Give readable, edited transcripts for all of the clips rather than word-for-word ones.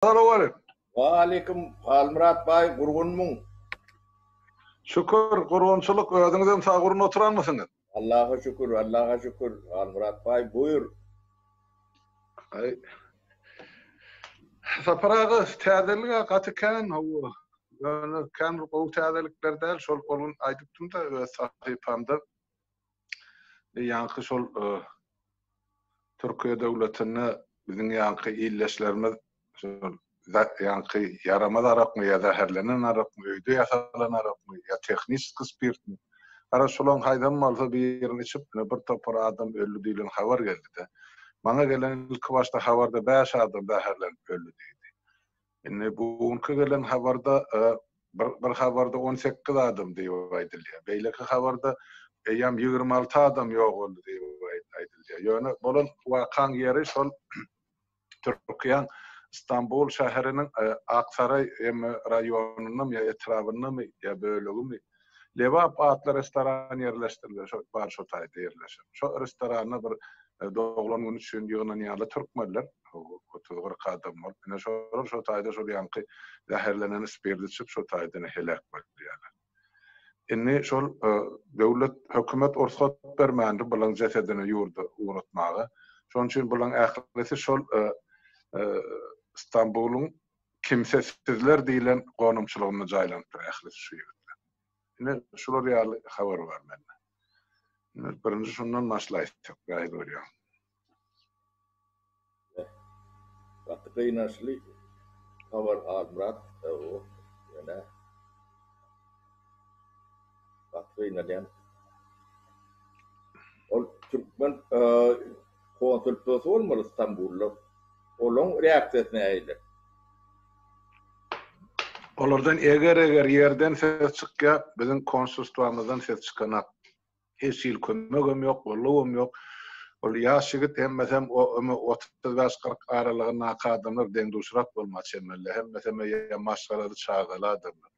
Assalamualaikum. Waalaikum Murat Bay, gurgunmun. Şükür, gurgunçuluk özüňizden sağ gurun oturanmysyňyz? Allah'a şükür, Allah'a şükür. Murat Bay, buyur. Ay. Saparagy täzelige gatyken hawa. Yani kan bu täzelikler däl, şol olun aýdypdym da öz sahypamda. Ýanky şol Türkiýe döwletine biziň ýanky illeşlerimiz şol ýanky yaramaz arakmy ýa-da zäherlenen arakmy, öýde ýasalan arakmy ýa tehnik spirtmi. Ara şolaň haýdan malsa bir ýerini içip bir topar adam öldü diýilen habar geldi. Bana gelen ilk başta habarda 5 adam zäherlenip öldü diýdi. Indi bugünkü gelen habarda bir habarda 18 adam diýip aýdylýar. Beýleki habarda 26 adam ýok boldy diýip aýdylýar. Ýöne bolan wakan ýeri şol Türkiýanyň İstanbul şäheriniň Aksaray raýonunyň ýa etrawynyň ýa bölegi Levap adlı restoran yerleştirildi. Bar şo taýda yerleşir. Şo restorana bir doglan gün üçin ýygnan ýaly türkmenler, otuzgar adam bol. Ine şo taýda şol ýanky zäherlenen spirdi içip şo taýda helak bolýar. Inni şol döwlet hökümet orsat bermändi bulan jesedini ýurdu uğratmagy. Şoň üçin bulan ähireti şol İstanbul'un kimsesizler diýilen gonumçylygyna jaýlandyr ähireti şu ýerde. Yine şular ýaly habar var mende. Birinji şundan başlaýdyk, gaýdy görýär. Gatykynasly habar Murat, o ýene gatykynalýan. Ol Türkmen konsultosy bolmaly İstanbulda. Olaň reaksiýasyna aýdy. Olardan eger ýerden ses çykýa, biziň konsulstwamyzdan ses çykanak. Hiç ýyl kömegim ýok, bolugum ýok. Ol ýaş ýigit hemmesem 35-40 aralygyna adamlar deň duşrak bolmaçy emelle. Hemmesem ýa maşgalary çağaly adamlar.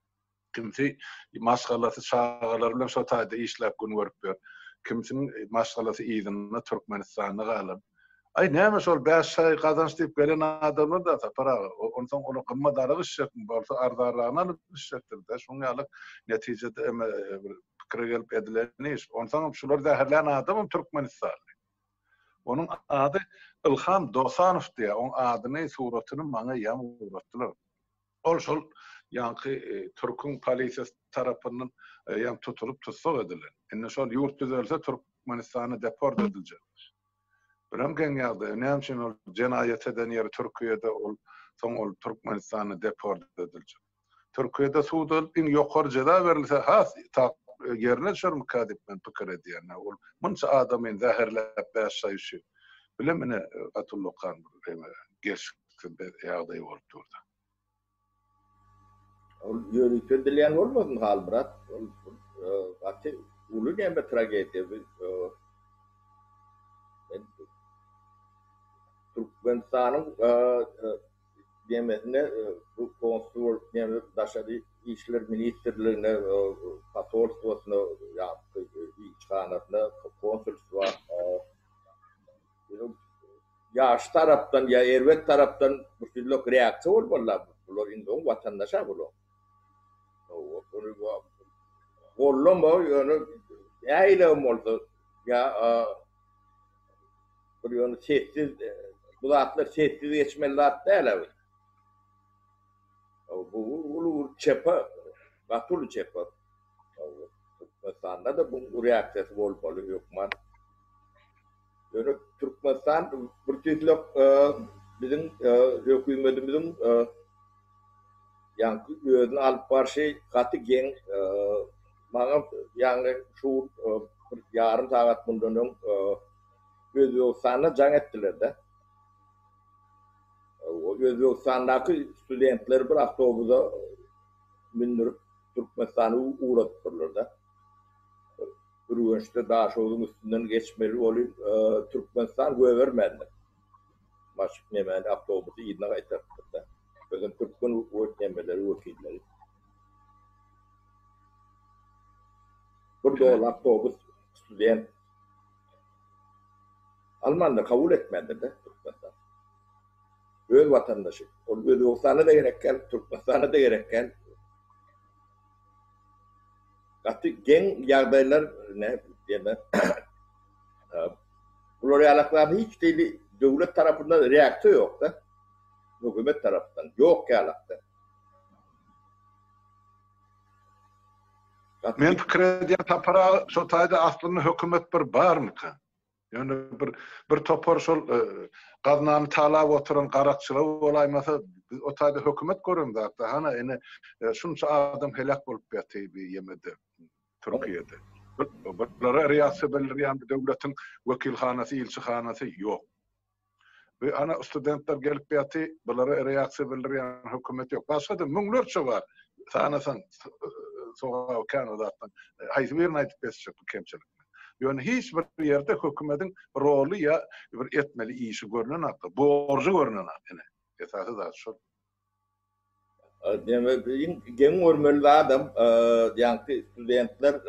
Kimsi maşgalasy çağalar bilen şo taýda işläp gün görüp ber. Kimsiniň maşgalasy ýygyny Türkmenistanyna galan. Ay näme şol 5 şaý gazanç diýip gelen adamlar da taparagy. Ondan onu gymmadary işletme bolsa ardarlagyna alyp işletdir de. Şoňa alyp netijede pikir gelip edilen iş. Ondan şular zäherlenen adam Türkmenistan. Onun ady Ilham Dosanow diýär. Oň adyny, suratyny maňa ýam uratdylar. Ol şol ýanky Türkün polisiýasy tarapyndan ýam tutulup tutsak edilen. Indi şol ýurt düzelse Türkmenistana deport ediljek. Biram geňýärde näme üçin ol jenaýat eden ýeri Türkiýede ol soň ol Türkmenistana deport ediljek. Türkiýede suwdal iň ýokary jeda berilse ta ýerine düşermi kadip men pikir edýän. Ol munça adamyň zäherläp bäşaýşy. Bilemine atullokan geçip ýagdaý bolup durdy. Ol ýörükdilýän bolmady hal Murat. Ol aty uly bir tragediýa. Türkmenistanyň demesine bu konsul ýa-da daşary işler ministrligine, pasolstwosyna ýa-da işganatyna, konsulstwa ýaş tarapdan ýa erwet tarapdan bu türlük reaksiýa bolmaly. Bular indi watandaşa bolar. Gollama ýöne ýaýla bolsa ýa bir ýöne sessiz bu zatlar sessiz geçmeler däl. Bu ulu çepa, gatul çepa. Türkmenistan da bu reaksiýasy bolmaly ýokman. Ýöne Türkmenistan bir türlük biziň hökümetimiziň ýanky özüni alyp barşy gaty geň maňa ýani şu bir ýarym sagat bundan Özbekistan'a can ettiler de. O Özbekistan'daki studentler bir avtobusa bindirip Türkmenistan'a uğrattılar da. Ürgünçte Daşoğlu'nun üstünden geçmeli olup Türkmenistan gövermedi. Maşık nemeli avtobusu yedine kaytarttı da. Özüm Türkmen öğretmenleri, öğretmenleri. Burada o avtobus student Almanlar kabul etmedi de Türkmenistan. öz vatandaşı. O Özbekistan'a da gerekken, Türkmenistan'a da gerekken. Katı gen yağdaylar ne diyemem. Bunlar yalaklarda hiç değil, devlet tarafından reaksiyon yok da. Hükümet tarafından yok yalakta. Men pikir edýän tapara şo taýda aslında hökümet bir barmy ki? Yani bir topar şol gaznany talap oturan garakçylar bolaýmasa o taýda hökümet görüm da hana ene şunça adam helak bolup ýatyr ýemede Türkiýede. Bunlara riýasat belirleýän bir döwletiň wekilhanasy, ilçihanasy ýok. Ve ana studentler gelip ýatyr, bunlara riýasat belirleýän hökümet ýok. Başga da müňlerçe bar. Sanasan soğa Kanada'dan hayır bir nayt besçek kemçilik. Yani hiç bir yerde hükümetin rolü ya bir etmeli işi görünen hatta borcu görünen hatta. Esası da şu. Demek gen görmeli adam yani studentler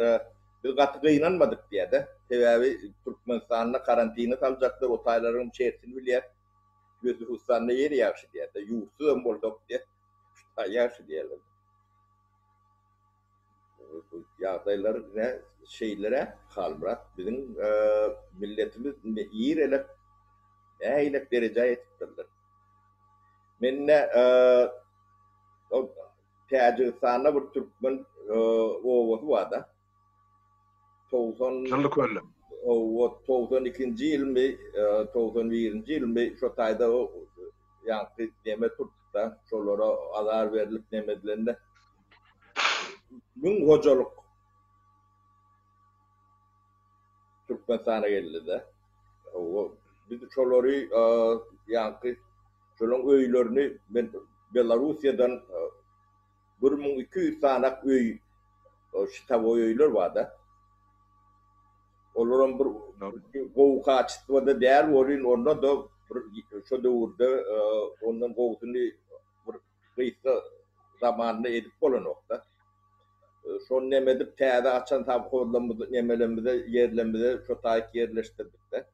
biz gatyga inanmadık diye de sebebi Türkmenistan'da karantina kalacaklar o tayların çeşitini bilýär. Özbekistan'da yeri ýaşy diye de ýurtsuz bolduk diye. Ýaşy diýerler. Yağdaylar ne şeylere kalmırat bizim milletimiz iyi elek eylek derece ettirler. Menne o Tacikistan'da bir Türkmen oğlu vardı. 92. yıl mı 91. yıl mı şu tayda o yankı deme tuttu şolara azar verilip demedilerinde Gün hocalık Türkmenistan'a geldi de. Biz çoları yankı şolun öylerini ben Belarusya'dan 1200 tane öy şitap öyler vardı. Onların bir kovu kaçtı da değer orin onda da şu dövrde ondan kovusunu bir kıysa zamanında edip olan nokta. Son nemedip täze açan tab kodlamyzy nemelerimize yerlerimize şu taýyk yerleşdirdik de.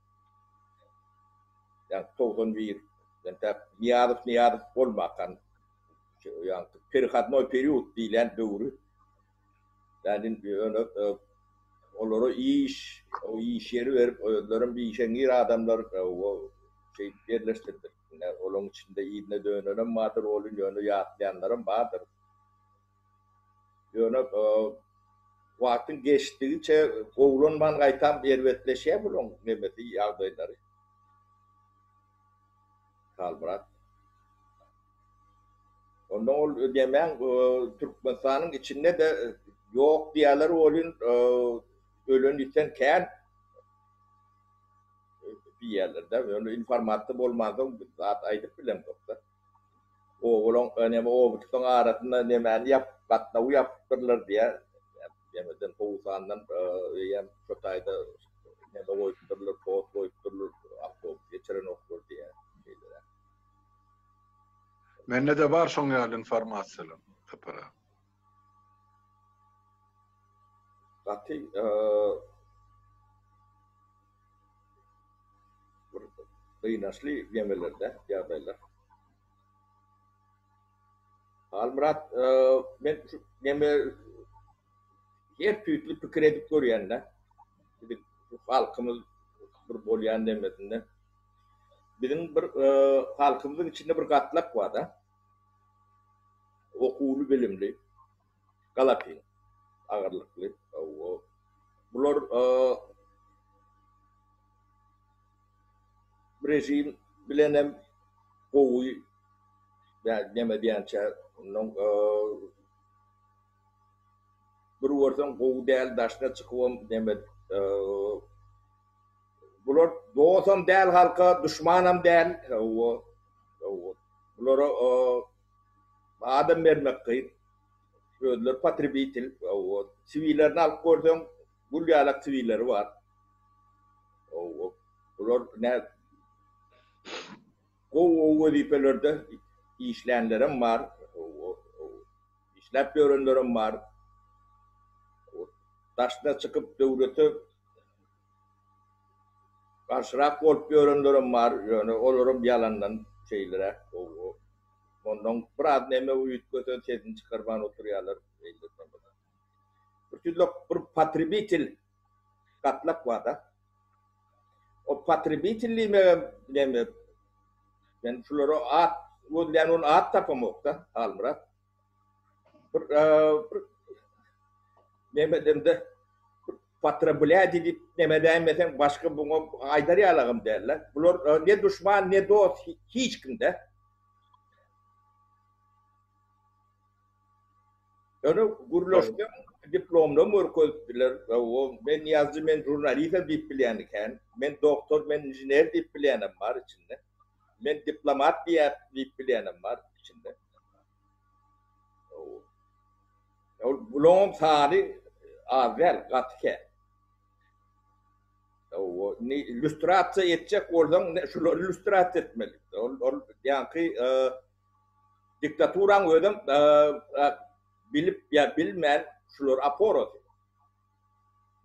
Yani 91 yani ýadyp bolmakan yani perhatnoy period diýilen döwrü. Yani onlara o iş yeri verip onların bir işe gir adamlar o şey yerleştirdik. Yani onun içinde iyine dönenen madır olun yönü yatlayanların vardır. Yani vaktin geçtiğince kovulunman gaytam ervetleşe bulun nemeti yağdayları. Kalbırat. Ondan ol demen Türkmenistan'ın içinde de yok diğerleri olun ölün iten ken bir yerlerde yani informatif olmadan zat aydıp bilem doktor. Oğlum önemi o bütün arasında nemen yap katnavu yaptırılır diye yemeden Oğuzhan'dan yem çotayda ne de oydurulur, poğut oydurulur, akıl geçiren okur diye şeyler. Menne de var son ýaly informasýalar tapara. Katı kıynaşlı yemelerde yağdaylar. Almurat ben yeme her türlü pikir edip görýände halkymyz bir bolýan demesinde bizim bir halkymyzyň içinde bir gatlak var da okuwly bilimli galapin agarlykly bular rejim bilen hem gowy neme diýänçe onun bir wordan gowy däl daşna çykýan neme bular dostam däl halka düşmanam däl bular adam bermek kyn özler patribitil sivillerni alyp görseň bul ýalak sivilleri var bular ne gowy wezipelerde işlenlerim var, işlep görenlerim var. Taşna çıkıp devleti karşırak olup görenlerim var. Yani olurum yalandan şeylere ondan biraz neme uyut götür tedin çıkarman oturuyorlar. Bir patribitil katlak var da. O patribitilli neme ben şuları onun at tapamokta almırat. Neme demde patrabulya deyip nemeden mesela başka bunu aydarı alağım derler. Bunlar ne düşman ne dost hiç kimde. Yani gurloştum diplomda mörköltüler. Ben yazdım ben jurnalist diplomatik ben doktor ben injiner diplomam var içinde. Ben diplomat diplomam var içinde. Bulom sari avel katke. Ni illüstrasyon edecek oradan şunu illüstrasyon etmeli. Yani diktaturan ödüm bilip ya bilmeyen şular aporo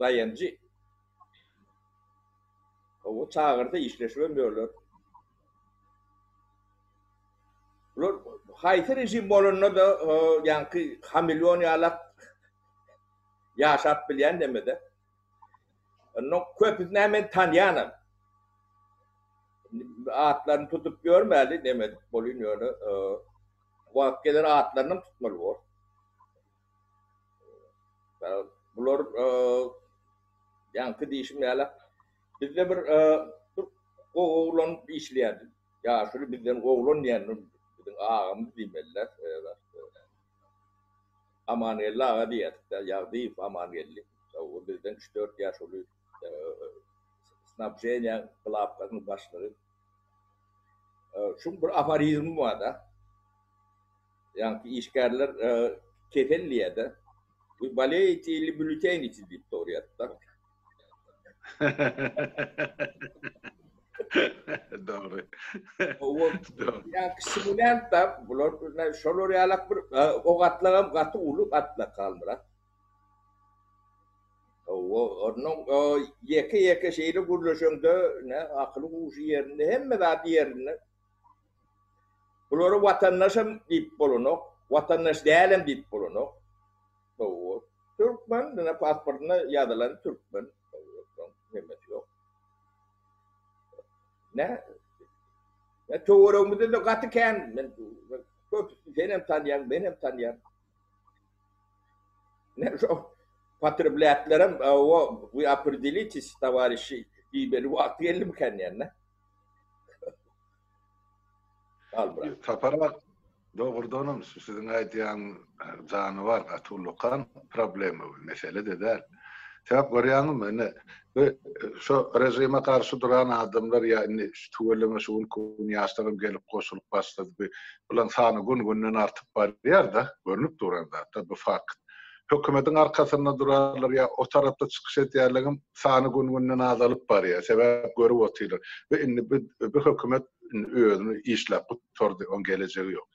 dayancı. O çağırda işleşmiyorlar. Bunlar hayır rejim bolunna da yani hamilyon yalak yaşat bilen demede. No köpüsüne hemen tanıyanım. Atlarını tutup görmeli demedi bolunuyor. Vakitler atlarını tutmalı var. Bunlar yankı değişimlerle bizde bir oğlan işleyen ya şöyle bizden oğlan yani bizim ağamız demeler Amanelli ağa diye ya deyip Amanelli o bizden 3-4 yaş oluyor snapşehir'in klaplarının başları şu bir afarizm var da yani işgarlar kefelliye de bu baleye itili bülten itili doğruyatta. Doğru. Ya kısımlar da bunlar şolor yalak bir o katlağım katı ulu katla kalmıra. Onun yeke şeyle gurlaşında ne aklı ucu yerinde hem de yerinde. Bunları vatandaşım deyip bulunuk, vatandaş değilim deyip bulunuk. Türkmen, ne pasportuna yazılan Türkmen. Hemmet yok. Ne? Çoğurumuzda da katıken, benim tanıyan, benim tanıyan. Ne şu patribletlerim, bu apırdilitis tavarişi, biberi vakti elli miken yani. Taparak doğrudan sizin aytyan canı var atullukan problemi mesele de der. Sebep görüyorsun mu? Şu rejime karşı duran adamlar yani tuğlama şun kun yaşlarım gelip koşulup başladı. Ulan sanı gün artıp var da görünüp duran da tabi fark. Hükümetin arkasında durarlar ya o tarafta çıkış etiyerlerim sanı gün azalıp var ya sebep görüp oturuyor. Ve bir hükümet öğünü işlep tuturdu on geleceği yok.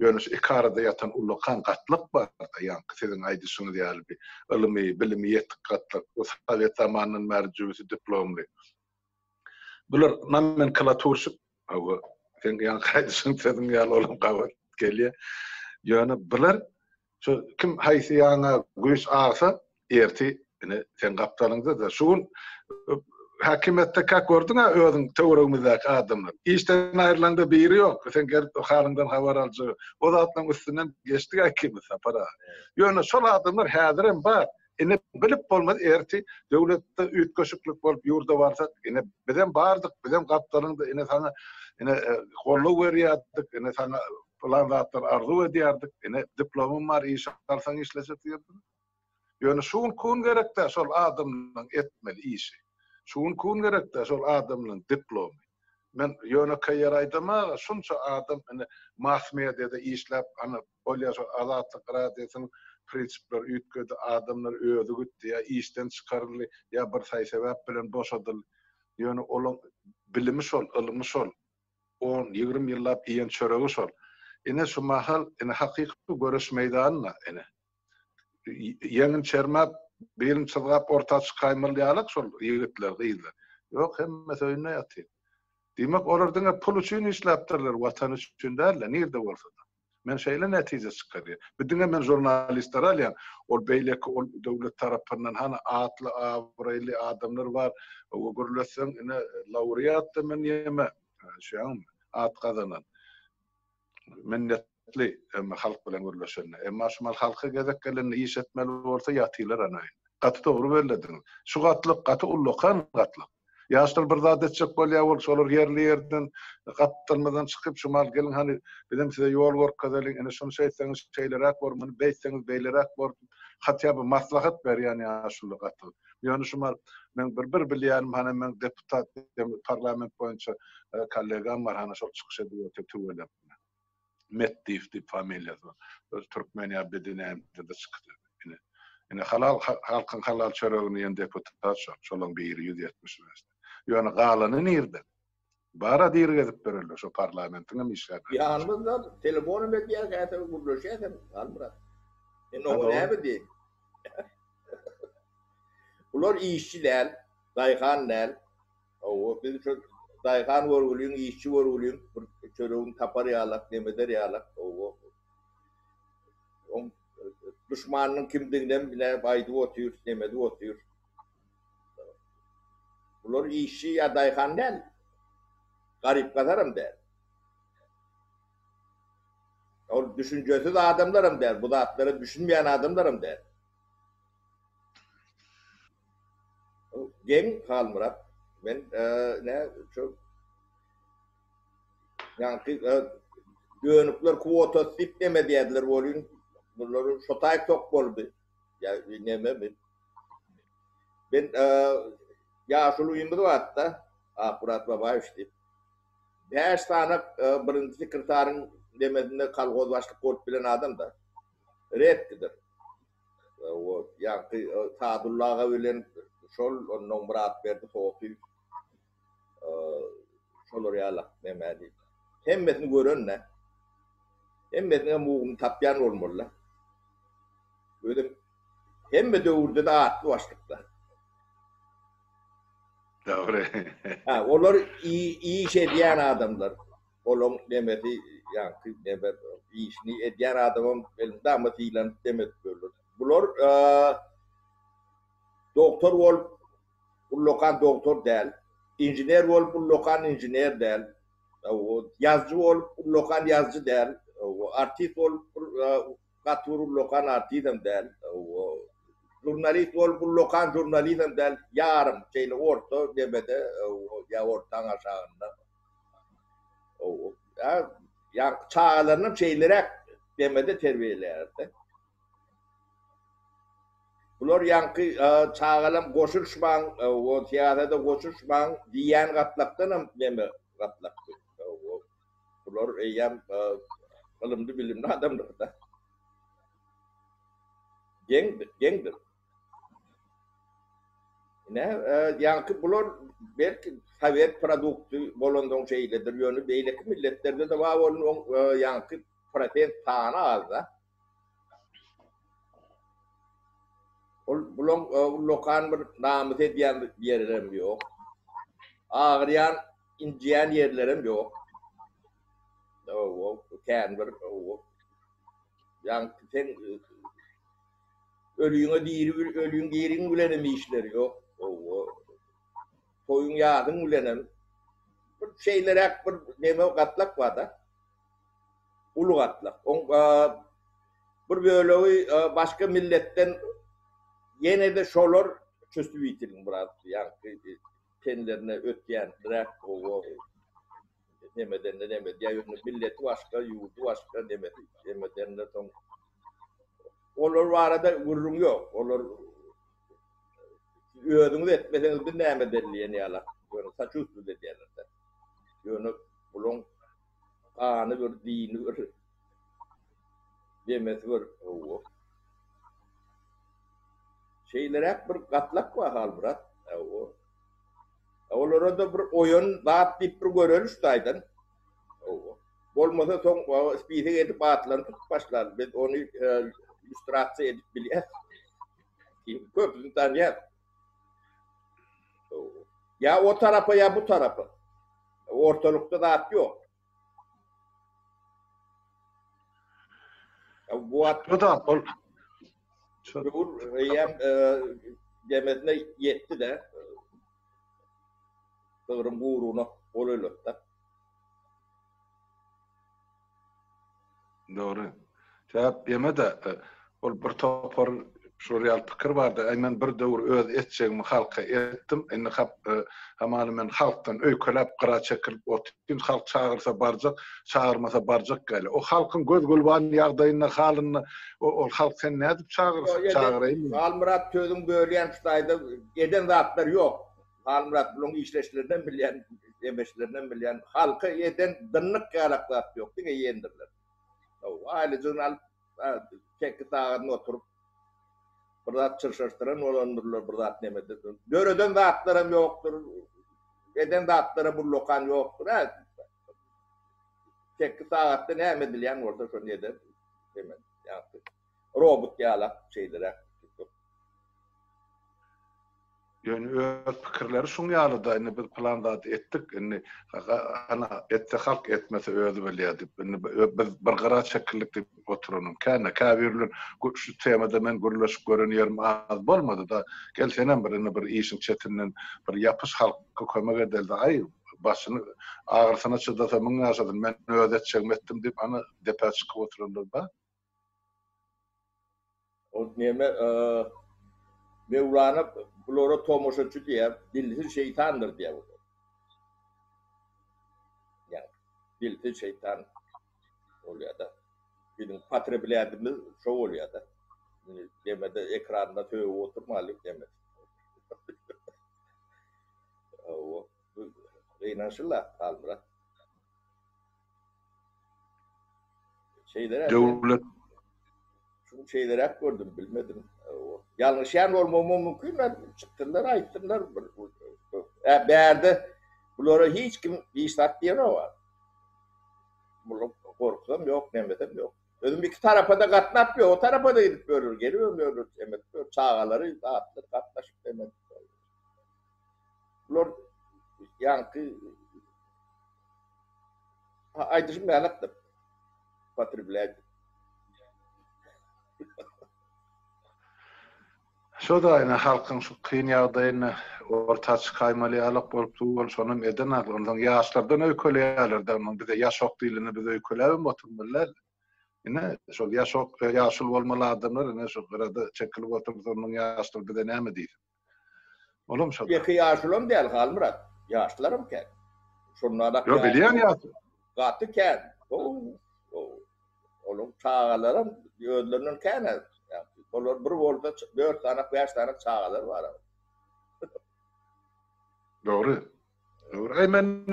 Yönüş ikarada yatan ulukan katlık var da yani sizin aydısını diyelim bir ilmi, bilimi yetik katlık o Sovyet zamanının mercüvesi diplomlu. Bunlar nomenklatursu sen yani aydısını sizin yal olan kavat geliyor. Yani bunlar kim haysiyana güç ağsa erti sen kaptanında da şun hakimiyette kak gördün ha ödün teorumuzdak adamlar. İşten ayrılanda biri yok. Sen gelip halından haber alacak. O da atlan üstünden geçti hakimiyet para. Yani şol adamlar hadiren var. Bilip olmaz erti devlette ütköşüklük bolup yurda varsa bizden bardık, bizden kaptanında sana kollu veriyattık, sana falan zatlar arzu ediyardık. Diplomum var, iş alsan işleşet diyordun. Yani şun kun gerek de şol adamla etmeli işi. Şun kun gerek de şol adamın diplomu. Men yöne kayar aydama şunça adam mass medyada işlep bolya şol azatlık radyosunun prinsipler ütködü adamlar ödügüt ya işten çıkarılı ya bir say sebep bilen boşadılı. Yöne olan bilimi şol, ilmi şol. 10-20 yıllap iyen çöreği şol. Şu mahal hakiki görüş meydanına yengin çermap birim çılgap orta çıkaymalı yalak şol yigitler değiller. Yok hem mesela yatıyor. Demek olardan pul üçün işläpdirler, watan üçün däl, nerede bolsa da. Men şeýle netije çykary. Bidiňe men jurnalistler alýan, ol beýleki ol döwlet tarapyndan hana atly awraýly adamlar bar. O görülseň ine laureat da men ýeme şeýle at gazanan. Minnetli halk bilen görülşende. Emma şumal halka gezek gelen iş etmeli bolsa ýatylar ana. Gaty dogry belledin. Şu gatlyk gaty ullukan gatlyk. Ýaşlar bir zat etjek bolýar bol, şolar ýerli ýerden gattyrmadan çykyp şumal gelin hani bilen size ýol gorkazalyn, ene şonu şeýtseňiz şeýleräk bor, muny beýtseňiz beýleräk bor. Hatda bir maslahat berýän ýaşly gaty. Ýöne şumal men bir bilýänim hani men deputat parlament boýunça kollegam bar, hani şol çykyş edip ötüp Mettif dip familiýasy. Öz Türkmeniýa bedinämde de çykdy. Ine halkın halal çöregini ýen deputat şolaň biri 170 verdi. Ýöne galany nerede? Bara diýer gezip berildi şo parlamentiň işleri. Ýanymyzda telefonum edýär, gaýta gurulşýar, almırat. O näme diýip? Ular işçiler, daýhanlar, o biz şu daýhan görgülüň, işçi görgülüň, bir çöregin tapar ýalak, demeder ýalak, o düşmanın kimdiğinden bile baydı otuyor, demedi otuyor. Bunlar işçi ya dayhan değil. Garip kadarım der. O düşüncesiz adamlarım der. Bu da atları düşünmeyen adamlarım der. Gen kalmırat. Ben ne çok yani dönükler kvota tip demedi yediler volün. Bunların şotay çok boldu. Ya neme ben. Ben yaşlı uyumdu hatta. Akurat baba işte. 5 tane birinci sekreterın demedinde kalgoz başlık kort bilen adam da reddidir. O yani Sadullah'a verilen şol onun murat verdi soğutuyor. Şolur yalak memeli. Hemmesini görün ne? Hemmesine muğum tapyan olmalı. Böyle hemme dövürde de atlı başlıklar. Doğru. Onlar iyi iş ediyen adamlar. Olum demedi yani demet işini ediyen adamın benim damatıyla demet böyle. Bunlar doktor ol lokan doktor değil. İnjiner ol lokan injiner değil. Yazıcı ol lokan yazıcı değil. Artist ol katur lokan artistim değil. Jurnalist ol bu lokan jurnalistim değil. Yarım şeyle orta demede ya ortadan aşağında. Ya çağlarının şeylere demede terbiyelerdi. Bunlar yankı çağlarım koşuşman, o tiyatrada koşuşman diyen katlaktan deme katlaktı. Bunlar eyyem kılımdı bilimli adamdır da. Gengdir. Ne yankı bunlar belki Sovet produktu bolondon şeyledir yönü beyleki milletlerde de var onun yankı patent tane az da. Bulon lokan bir namı ediyen yerlerim yok. Ağrıyan inciyen yerlerim yok. O kendir o. Yankı sen ölüyüne değil ölüyün yerin gülenim işleri yok. O koyun yağdın gülenim. Bir şeylere bir deme katlak var da. Ulu katlak. Bir böyle başka milletten yine de şolar çöstü bitirin burada. Yani kendilerine ötleyen direkt o demeden de demedi. Ya milleti başka, yurdu başka demedi. Demeden de tam olur var arada vururum yok. Olur ödünüz etmeseniz bir neyme derliyen yala. Böyle saç üstü de derler. Yani bulun kanı bir dini bir demesi bir o. Şeyler hep bir katlak var halburat. O. Onlara da bir oyun dağıt bir görülüş daydın. O. Olmasa son spiyete edip atlantıp başlar. Biz onu illüstrasyon edip biliyoruz. Köprüsü tanıyız. Ya o tarafa ya bu tarafa. ortalıkta dağıt yok. Bu O da hem demedine yetti de sığırın buğruğuna oluyor da. doğru. Cevap yeme de ol bir topar şu real pikir vardı. Aymen bir döwür öz etjegimi halka etdim. Indi hap hamaly men halkdan öýkelep gyra çekilip otyn halk çağırsa barjak, çağırmasa barjak gäli. O halkyň göz gulban ýagdaýyna halyny o halk sen nädip çağıraýyn? Halmurat tözüm böleyen tutayda eden zatlar yok. Halmurat bulun işleşlerinden bilyen, yemeşlerinden bilyen halkı eden dınlık galaklat yok diye yendirler. Aile jurnal çekki sağını oturup burada çırşırtıran olanırlar burada nemedi. Göröden zatlarım yoktur. Eden zatlara bu lokan yoktur. Çekki sağatta ne emedilen orada şu neden? Hemen yaptık. Robot yala şeylere. Yani öz pikirleri şuň ýalyda indi biz planda etdik. Indi ana etse halk etmese özü bilýärdi. Indi biz bir gara çekildik dip oturanyň. Käbirler şu temada men gürleşip görenýärim az bolmady da gelsenem bir işin çetinden bir ýapyş halka kömek edildi. Ay başyny agyrsyna çydasa müň ýaşadym men öz etjegim etdim dip ana depe çykyp oturanlar ba. O neme Mevlana Flora Tomoşoçu diye dilsiz şeytandır diye bu. Yani dilsiz şeytan oluyor da. Bizim patrebilerimiz şu oluyor da. Demede ekranda tövbe oturmalık demedi. O inançlılar kalmıra. Şeyler Devlet şu şeyleri hep gördüm bilmedim. Yanlış yer olmamı mümkün mü? Çıktılar, ayıttılar. Berde bunlara hiç kim işlat diye var. Bunu korkusam yok, nemledim yok. Dedim iki tarafa da katlatmıyor. O tarafa da gidip görür, geliyor görür. Demek çağaları dağıttır, katlaşıp demek. Bunlar yankı aydışım bir alaktım. Patribilerdi. Şo da ýa halkyň şu kyn ýagdaýyna orta çykaýmaly bolup dur, şonum eden ondan ýaşlardan öýkelýärler da, bize ýaşok dilini bize öýkeläp oturmalylar. Ine şol ýaşyl bolmaly adamlar ine şu gyrada çekilip oturýan ýaşlar bize näme diýdi? Olam şo. Ýeki ýaşlym diýil Halmurat. Ýaşlarym ken. Şonlara Yo bilýän ýaşlar. Gaty ken. Olam çağalarym ýödlerinden ken. Olar bir bolda 4 tane 5 tane çağalar var. Doğru. Doğru. Ay men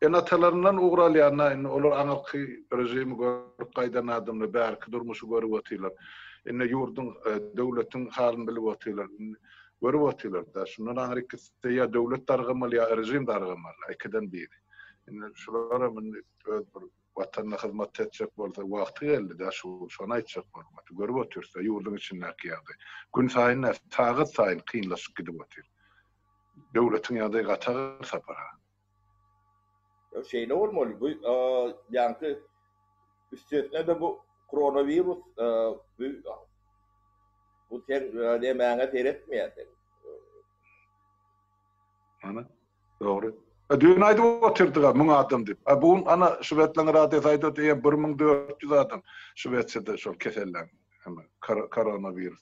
enatalarından uğralýanna olar aňaky rejimi görüp gaýdan adamlar bärki durmuşy görüp otylar. Enne ýurdun döwletiň halyny bilip otylar. Görüp otylar da şundan hareketde ýa döwlet dargamaly ýa rejim dargamaly. Ikiden biri. Enne şulara men öz bir watana hyzmat etjek bolsa wagty geldi da şonu aýtjak bolmaly. Görüp otyrsa ýurdun içindäki ýagdaý. Gün saýyn tagat saýyn kynlaşyp gidip otyr. Döwletiň ýagdaýy gatar sapara. O şey ne olmalı? Bu yankı üstüne de bu koronavirüs bu demeye teretmeýär. Ana doğru. Dün ayda oturduk müň adam dip. Bugün ana Şwetlaň radio saýdy diýen 1400 adam Şwetsede şol kesellen. Hem koronavirüs.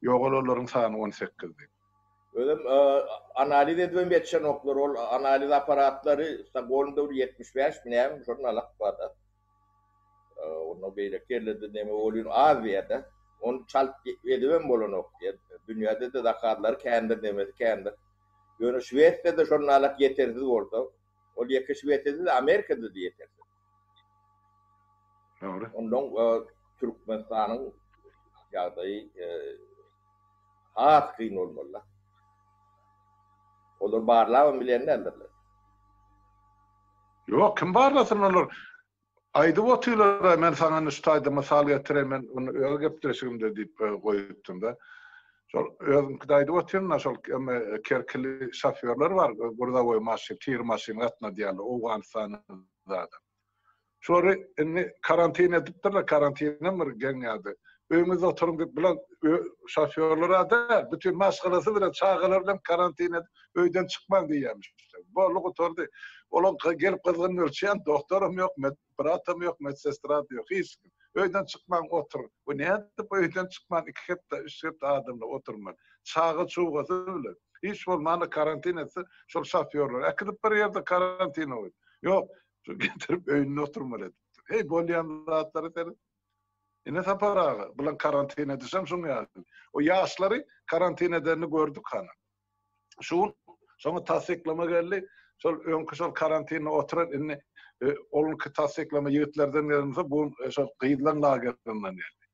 Ýogalalaryň sany 18 dip. Ödüm analiz edilmeyen geçen oklar ol analiz aparatları golünde 75 binem jurnalak var. Onu böyle kerledi deme olun Aziýada. Onu çalp edilmeyen bolan ok. Dünyada da dakarlar kendi demedi kendi. Ýöne Şweýçede jurnalak yetersiz bolsa, ol ýeke Şweýçede de Amerikada da yetersiz. Doğru. Ondan Türkmenistanyň ýagdaýy has kyn bolmaly. Olar barlama bilenlerdir. Yok, kim barlasın olur? Aydı otylar, men sana nüştayda masal getiren, men onu öyle geptirişim de deyip koyuttum da. Şol özünkidaydy oturna şol kerkili şoförler var. Burada goy maşyn, tir maşyn gatna diýerler. Owganistanyň zada. Şory inni karantin edipdirler, karantina bir geňýärdi. Öýümizde oturup bilen şoförlere de bütün maşgalası bilen çağalar bilen karantin edip öýden çykman diýýärmişler. Boluk oturdy. Olan gelip kızgın ölçeyen doktorum yok, bratam yok, medsestrat yok, hiç kim. Öýden çykman otur. Bu näde bu öýden çykman 2 hepde 3 hepde adamla oturman. Çağı çuğası öyle. Hiç bolmany karantin etse şol şoförler akıdıp bir yerde karantin oýdy. Yok, şu getirip öýüne oturmaly. Hey bolýan zatları der. Ine taparaga bulan karantin edesem şoňa ýaly. O ýaşlary karantin edeni gördük hana. Şu soňa tasdiklama geldi. Şol öňkü şol karantina oturan inni olunky tasdiklama ýigitlerden gelmese bu şol gyýdylan lagerlerinden geldi.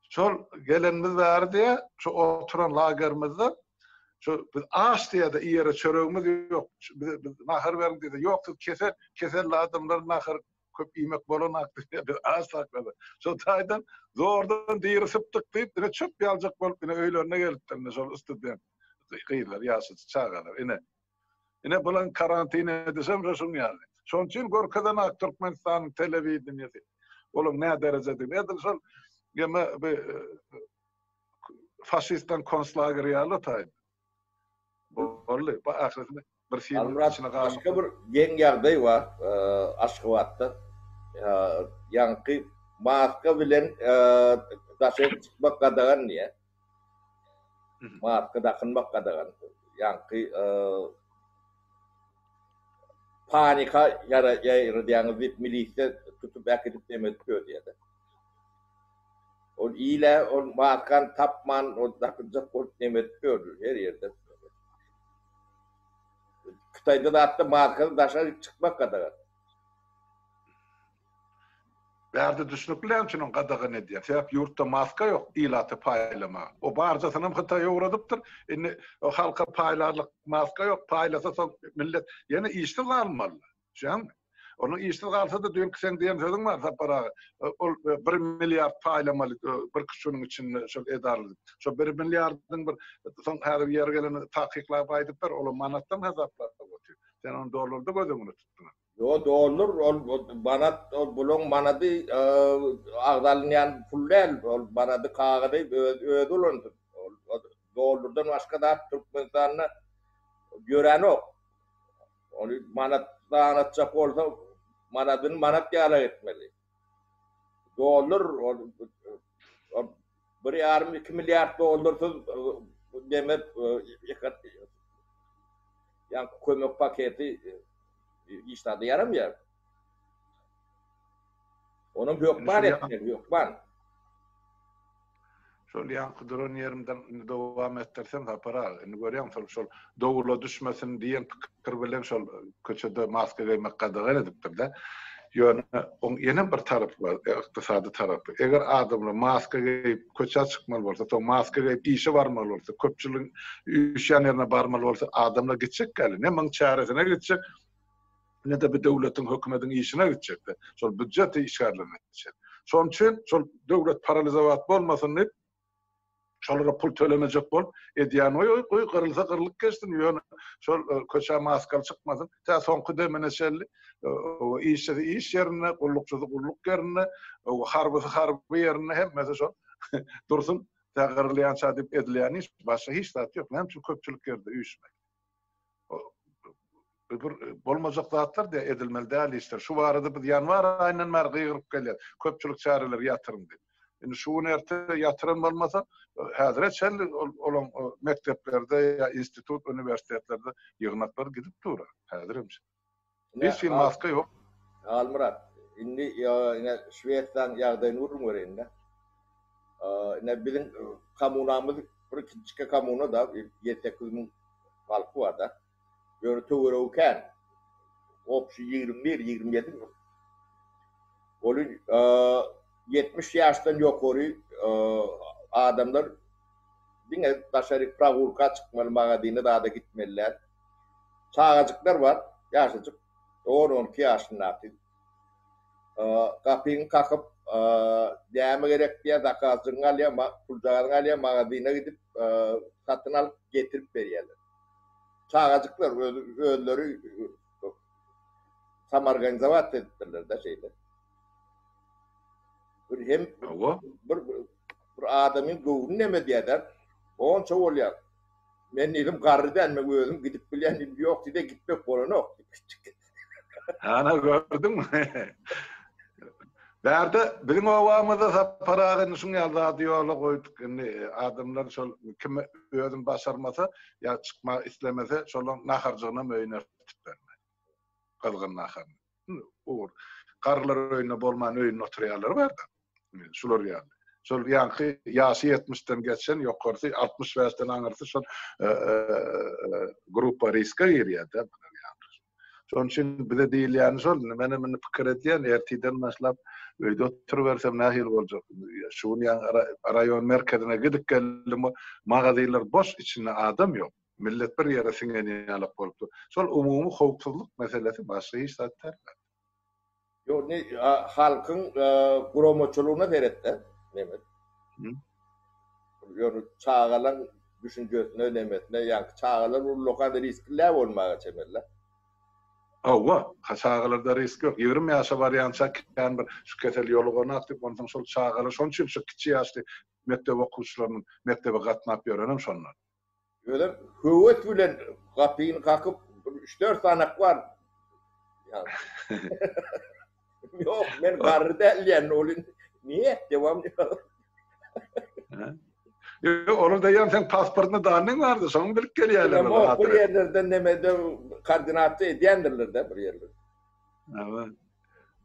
Şol gelenimiz berdi, şu oturan lagerimizde şu biz aş diýe-de ýere çöregimiz ýok. Biz nahar berin diýdi. Ýok, kesel adamlar nahar köp ýemek bolan akdy. Biz aş sakladı. Şol taýdan zordan diýri sypdyk diýip çöp ýaljak bolup öýlerine gelipdir. Şol üstüden gyýylar, ýaşy çağalar. Ine bulan karantina edesem şoň ýaly. Şoň üçin gorkadan Türkmenistanyň telewizionyasy. Olam näme derejede edil şol geme faşistan konslager ýaly taý. Bolly, bu ahirinde bir film içine galyp. Başka bir ýeň ýagdaý bar Aşgabatda. Ýanky maska bilen daşyp çykmak gadagan ýa. Maska dakynmak gadagan. Ýanky panika ýaraýan bir milisiýa tutup äkidip demetýär diýdi. Ol ýyle ol makan tapman ol dakynjak bolup demetýär her ýerde. Kıtayda da hatta markalı daşa çıkmak kadar. Berdi düşünüp bilen şunun qadağı ne diýär? Sebäp ýurtda maska ýok, ilaty paýlama. O barjasyny Hytaýa uğradypdyr. Indi o halka paýlarlyk maska ýok, paýlasa soň millet ýene işdi galmaly. Şoň onu işdi galsa da dünki sen diýen sözüň bar tapara. Ol 1 milliard paýlamaly bir kişiniň içinde şol edarly. Şo 1 milliardyň bir soň her ýere gelen takyklap aýdyp ber, ol manatdan hesaplap goýdy. Sen onu dollarda gözüňe tutdun. Yo dollar ol manat ol bulun manadı agdalynýan pul däl, ol manady kagady öýde ulandy. Dollardan başga da Türkmenistanyna gören ok. Onu manatdan atjak bolsa manadyn manat ýala etmeli. Dollar ol 1,2 milyard dollarsyz demek ýa kömek paketi iştahda yaramıyor. Onun hökman etmeli, hökman. Şol ýanky duran ýerimden dowam etdirsem tapara. Indi görýän şol dowla düşmesin diýen pikir bilen şol köçede maska giymek gadagan edipdir de. Ýöne on ýene bir tarapy bar, ykdysady tarapy. Eger adamlar maska giyip köçe çykmaly bolsa, to maska giyip işe barmaly bolsa, köpçüliň üşän ýerine barmaly bolsa, adamlar gitjek gali. Näme çaresine gitjek? Ne de bir devletin, hökümetin işine gidecekti. Şol büdjeti işgärlenmekçi. Şoň üçin şol döwlet paralizowat bolmasyn diýip şolara pul tölemejek bolup edýän oý gyrylsa gyrlyk geçsin. Ýöne şol köçe maskal çykmasyn. Ta soňky demeneşelli iş ýerine, gullukçylyk gulluk ýerine, harby ýerine hemmesi şol dursun. Tägirleýän şadyp edilýän iş başga hiç zat ýok. Näme üçin köpçülik ýerde üýüşmek. Bolmazak zatlar diýe edilmeli däl işler. Şu barada biz ýanwar aýynyň märgi ýygyp gelýär. Köpçülik çareleri ýatyryn diýip. Indi şu nerte ýatyryn bolmasa, häzir çel olan mekteplerde ýa institut, universitetlerde ýygnaklar gidip durar. Häzirim. Hiç film maska ýok. Almurat, indi ýa Şweýçardan ýagdaýyny urun görende. Ne bizim kamunamız bir kiçik kamuna da 7-8 halky var da. Böyle töwerewken opşy 21-27 olun 70 ýaşdan ýokary adamlar diňe daşary pravurka çykmaly magadyny da gitmeliler. Çağajyklar var, ýaşaçyk 10-12 ýaşyndaky. Kapyny kakyp näme gerek diye zakatyny alýar, puljagyny alýar, magazyna gidip satyn alyp getirip berýärler. Çağajyklar özleri samarganizavat etdiler de şeyler. Hem bir adamın gowuny näme diýerler? Onça bolýar. Men dedim garrydan men özüm gidip bilen ýok diýde gitmek bolanok. Ana gördün mü? Berde bizim ovamızda paragyn şuň ýalda diýorlar goýdyk. Adamlar şol kim özüm başarmasa ýa çykma islemese şolaň naharjygyna möýnertip berme. Kılgın nahar. Karlar öýüne bolman öýüne oturýarlar bar da. Şular ýaly. Şol ýanky ýaşy 70'den geçen ýokardy 60 ýaşdan aňyrdy şol gruppa riska girýär. Şoň üçin bize diýilýän şol, meni pikir edýän ertiden başlap öýde oturup bersem nähil boljak. Şuny raýon merkezine gidip geldim, magazylar boş, içinde adam ýok. Millet bir ýere siňeni alyp bolupdy. Şol umumy howpsuzlyk meselesi başga hiç zatlar. Yo ne halkyň guromoçulugyna beretdi, Mehmet. Yo çağalan düşünjesine önemetine, ýa çağalar lokal riskler bolmaga çemerler. Awwa, çağalarda risk ýok. 20 ýaşa barýança kan bir şu ketel ýolu gonatdyp, ondan şol çağalar şoň üçin şu kiçi ýaşly mektep okuwçylarynyň mektebe gatnap ýörenem şonlar. Öyle hüwet bilen gapyny kakyp 3-4 sanak var. Yani. Yok, men garryda elýän olin. Niye? Devam diyor. Yok, onu da sen pasportuna dağının vardı, son bilip gelýärler. Ama bu yerlerden nemede koordinatı edýändirler de bir yerler. Evet.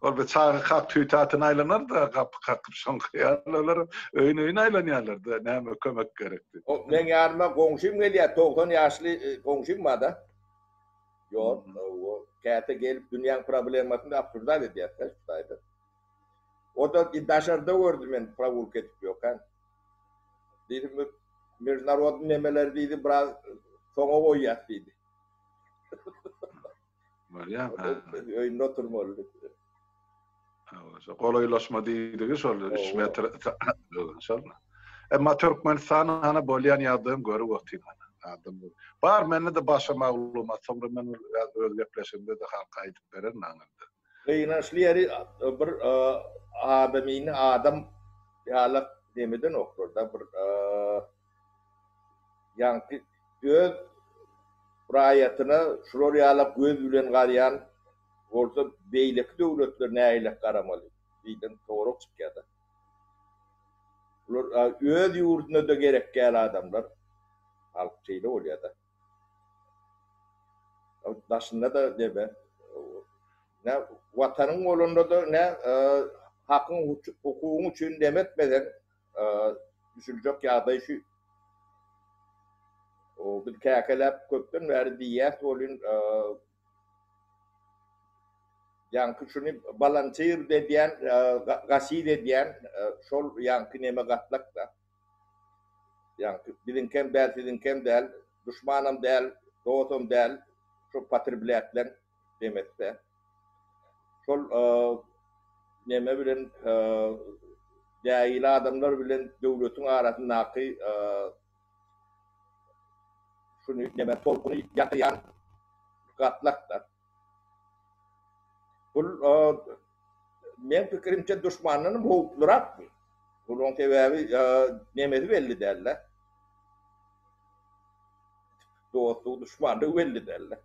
Orada çağı kap tüytatın aylanar da kapı kakıp son kıyarlar, öýün aylanýarlar da, näme kömek gerekdi. Men ýanyma goňşym gelýär, 90 ýaşly goňşym var da. Ýok, o käte gelip dünýäň problemasyny absurda edýär, şaýda. O da daşarda gördüm men pravulk etip ýok. Dedim, международный nemeler diýdi, biraz soňa goýýar diýdi. Var ya. Öýünde oturmaly. Golaylaşma diýdigi şol 3 metre şol. Emma Türkmenistan hana bolýan ýardym görüp otdyk adam. Bar mende de başa maglumat, sonra men öz gepleşimde de halka aýdyp beren naňynda. Ýynaşlyary bir adamyny adam ýalyk demeden okurda bir ýanky göz raýatyna şular ýalyp göz bilen garýan bolsa beýleki döwletler näýle garamaly diýden toğry çykýar. Ular öz ýurduna da gerek gel adamlar halk şeyde bolýar da. Daşynda da debe. Ne watanyň bolanda da ne hakyň hukugyň üçin demetmeden düşünjek ýagdaý şu. O bir käkelep köpden bäri diýär bolyn ýanky şuny balançyr diýen, gasyr diýen şol ýanky näme gatlak da. Ýanky bilinkem däl, düşmanam däl, dostum däl, şu patribliatlar demekde. Şol näme bilen däýil adamlar bilen döwletiň arasyndaky şunu näme tolkuny ýatýan gatlaklar. Bu men pikirimçe düşmanlaryň howplurak. Bunyň sebäbi näme belli däller. Dostu düşmandy belli däller.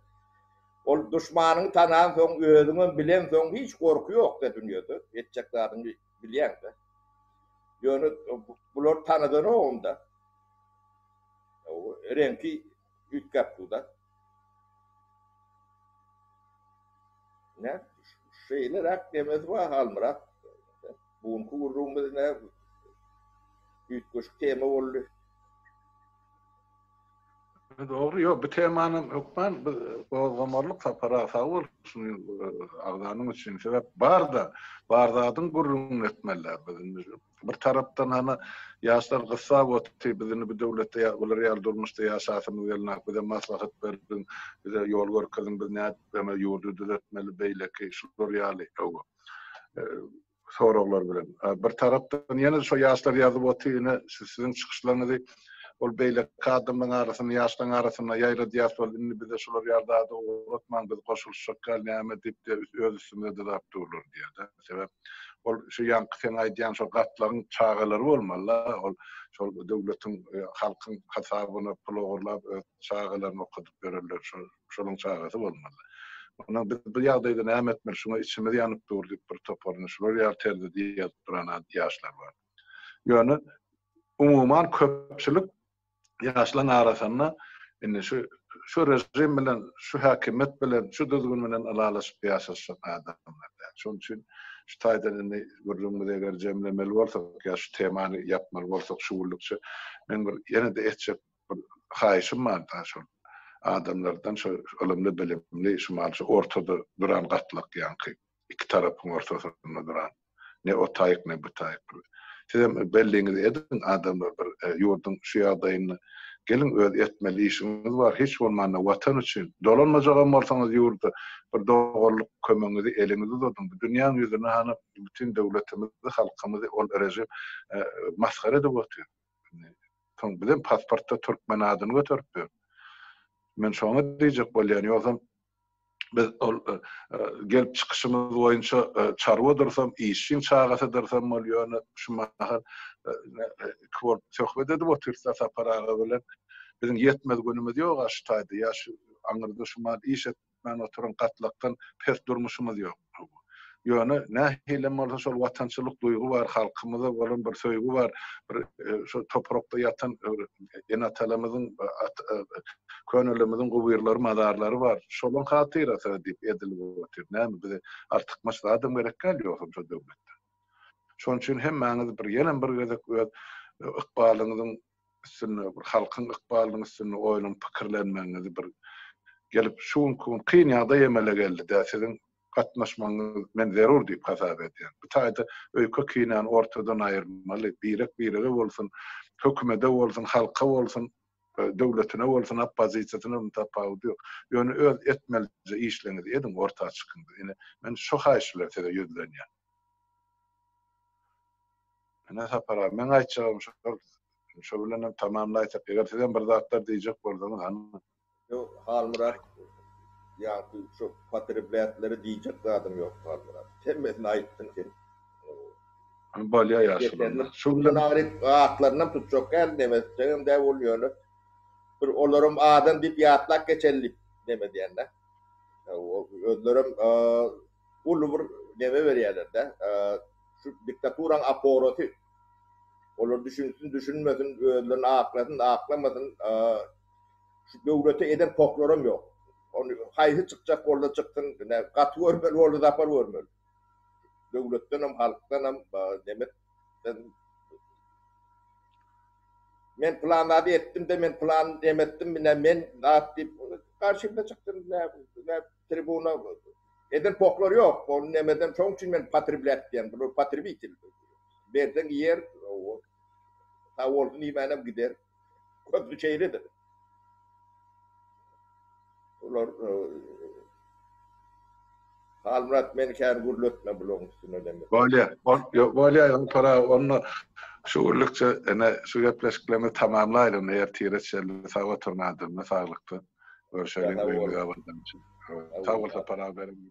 Ol düşmanyň tanan soň özüňi bilen soň hiç gorky ýok da dünýede. Etjeklerini bilýär de. Ýöne bular tanadan onda. O renki ütkapdy da. Ne? Şeyler hak demez var halmırak. Buň kurrumyz ne? Ütköş tema boldy. Doğru, yok, bu temanyň hukman gomarlyk tapara sawul şunu agdanyň üçin sebäp bar da, bardadyň gurrun etmeler bizim. Bir tarapdan hana ýaşlar gyssa botdy bizini bu döwletde ýa-da real durmuşda ýaşasymyz gelnek, bize maslahat berdin, bize ýol görkezin, biz näme ýurdu düzeltmeli beýleki şular ýaly. soraglar bilen. Bir tarapdan ýene şo ýaşlar ýazyp otyny siziň çykyşlaryňyzy ol beýle kadymyň arasyna ýaşlaryň arasyna ýaýra diýýär indi bize şolar ýardada uğratman biz goşulşak gal näme diýip de öz üstünde de dap durulur diýär. Sebäp ol şu ýanky sen aýdýan şo gatlaryň çağalary bolmaly. Ol şol döwletiň halkyň hasabyna pul ogurlap çağalaryny okudyp bererler. Şoluň çağasy bolmaly. Ona bu ýagdaýda näme etmeli şuna içimiz ýanyp durdy bir toparny şolar ýarterde diýip duran ýaşlar bar. Ýöne umuman köpçülik ýaşlaryň arasyna indi şu rejim bilen, şu häkimet bilen, şu düzgün bilen alalaşyp ýaşaşan adamlar. Şonuň üçin şu taýdan görüňüzde eger jemlemeli bolsak, ýa şu temany ýapmaly bolsak şuwlukça men bir ýene de etjek bir haýyşym bar da şol adamlardan şu ölümlü bilimli şu ortada duran gatlyk ýanky iki tarapyň ortasynda duran ne o taýyk ne bu taýyk. Sizem belliňiz edin adamlar bir ýurdun şu ýagdaýyny gelin öz etmeli işiniz var. Hiç bolmanda watan üçin dolanmajagan bolsaňyz ýurda bir dogurluk kömeňizi eliňizde tutun. Dünýäň ýüzüne hany bütün döwletimizi, halkymyzy ol rejim maskara edip otur. Soň bilen pasportda türkmen adyny göterip ber. Men şoňa diýjek bolýan ýogsam biz gelip çıkışımız boyunca çarwa dursam, işin çağası dursam bolýan şu mahal kvor söhbet edip otursa saparaga bilen bizim yetmez günümüz ýok aştaýdy ýa şu aňyrda şu mahal iş etmän oturan gatlakdan pes durmuşumuz ýok. Ýöne nähilem bolsa şol watançylyk duýgu bar, halkymyza bolan bir söýgü bar, bir şu toprakda ýatan enatalymyzyň könüllümizin gowyrlary, madarlary bar. Şolaň hatyrasy diýip edilip otur. Näme bize artyk maşda adam gerek ýok şu döwletde. Şonuň üçin hemmäňiz bir ýene bir gezek ykbalyňyzyň üstüne, bir halkyň ykbalynyň üstüne oýlanyp pikirlenmäňizi bir gelip şuň kyn ýagdaý emele geldi. Däsiň gatnaşmaňyz men zerur diýip hasap edýän. Bu taýda öýke kynan ortadan aýyrmaly, birek bolsun, hökümete bolsun, halka bolsun, döwletine bolsun, oppozisiýasyna tapawdy ýok. Ýöne öz etmelije işleňiz edin ortağa çykyndy. Ýene men şo haýşlar tede ýüzlenýär. Ana sapara men aýtjagym şo bilen tamamlaýsak, eger sizden bir zatlar diýjek bolsaňyz hany. Yo Halmurat ya şu patriotları diýjek zadym ýok Halmurat. Sen mesne aýtdyn sen. Bolýa ýaşlar. Şu bilen aýatlaryny tutjak gel demesem de bolýar. Bir olarum adam diýip ýatlak geçellik demediyende. Özlerim ulu bir neme berýärler-de. Şu diktaturan aparaty. Olar düşünsün, düşünmesin, özlerini aklamasın. Şu döwlete eden poklarım ýok. Onu haýsy çykjak bolsa çykdyn, gaty görmeli bolsa zapar görmeli. Döwletden hem halkdan hem demek men planlady etdim de men plan demetdim men atdyp karşymda çykdym we tribuna eden poklar ýok. Onu nemeden çoň üçin men patriot diýen, bu patriot. Berden yer ta bolsun imanem gider. Köpçü çeýledir. Ular Halmurat men kär gurletme bulun üstüne demek. Bolýa para onu şuwlukça ene şu gepleşiklerni tamamlaýalım. Eger tiretçeli sağ oturmadymy, sağlykly. Görüşelim. Sağ bolsa para berim.